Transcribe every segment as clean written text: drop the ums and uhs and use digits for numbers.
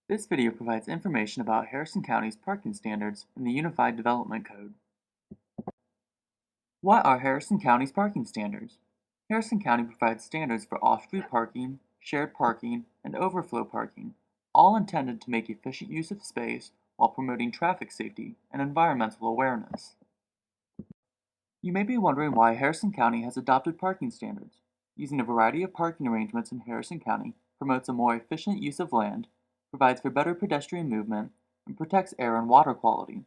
This video provides information about Harrison County's parking standards in the Unified Development Code. What are Harrison County's parking standards? Harrison County provides standards for off-street parking, shared parking, and overflow parking, all intended to make efficient use of space while promoting traffic safety and environmental awareness. You may be wondering why Harrison County has adopted parking standards. Using a variety of parking arrangements in Harrison County promotes a more efficient use of land, provides for better pedestrian movement, and protects air and water quality.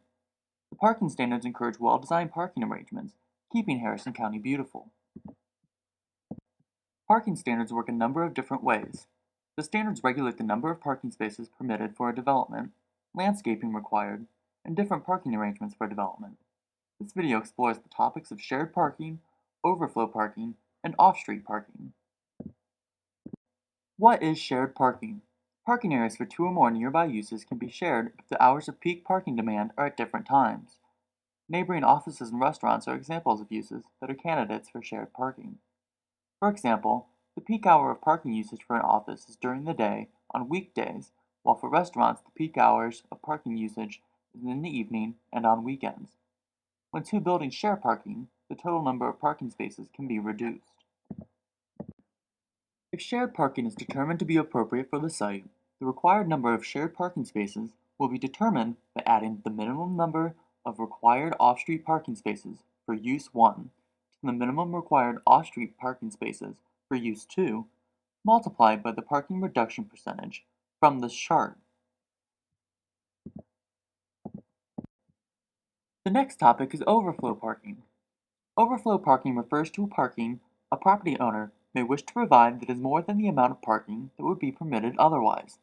The parking standards encourage well-designed parking arrangements, keeping Harrison County beautiful. Parking standards work a number of different ways. The standards regulate the number of parking spaces permitted for a development, landscaping required, and different parking arrangements for development. This video explores the topics of shared parking, overflow parking, and off-street parking. What is shared parking? Parking areas for two or more nearby uses can be shared if the hours of peak parking demand are at different times. Neighboring offices and restaurants are examples of uses that are candidates for shared parking. For example, the peak hour of parking usage for an office is during the day on weekdays, while for restaurants the peak hours of parking usage is in the evening and on weekends. When two buildings share parking, the total number of parking spaces can be reduced. If shared parking is determined to be appropriate for the site, the required number of shared parking spaces will be determined by adding the minimum number of required off-street parking spaces for use 1 to the minimum required off-street parking spaces for use 2 multiplied by the parking reduction percentage from this chart. The next topic is overflow parking. Overflow parking refers to parking a property owner may wish to provide that is more than the amount of parking that would be permitted otherwise.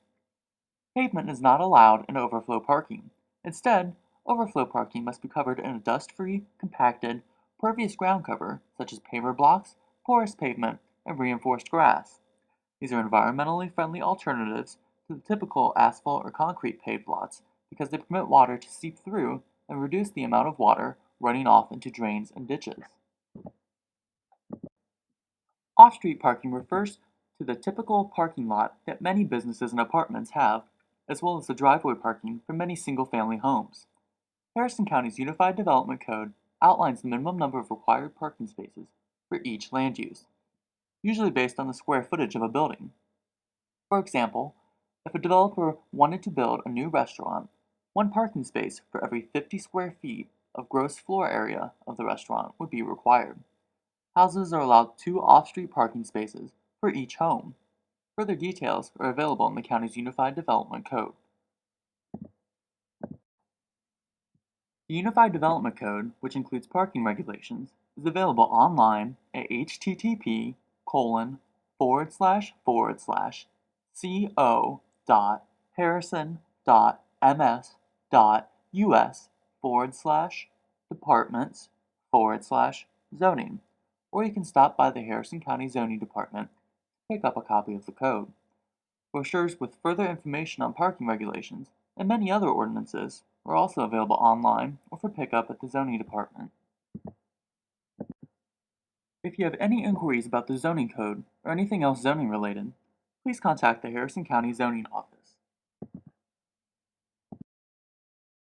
Pavement is not allowed in overflow parking. Instead, overflow parking must be covered in a dust-free, compacted, pervious ground cover such as paver blocks, porous pavement, and reinforced grass. These are environmentally friendly alternatives to the typical asphalt or concrete paved lots because they permit water to seep through and reduce the amount of water running off into drains and ditches. Off-street parking refers to the typical parking lot that many businesses and apartments have, as well as the driveway parking for many single-family homes. Harrison County's Unified Development Code outlines the minimum number of required parking spaces for each land use, usually based on the square footage of a building. For example, if a developer wanted to build a new restaurant, one parking space for every 50 square feet of gross floor area of the restaurant would be required. Houses are allowed 2 off-street parking spaces for each home. Further details are available in the county's Unified Development Code. The Unified Development Code, which includes parking regulations, is available online at http://co.harrison.ms.us/departments/zoning, or you can stop by the Harrison County Zoning Department to pick up a copy of the code. Brochures with further information on parking regulations and many other ordinances are also available online or for pickup at the zoning department. If you have any inquiries about the zoning code or anything else zoning related, please contact the Harrison County Zoning Office.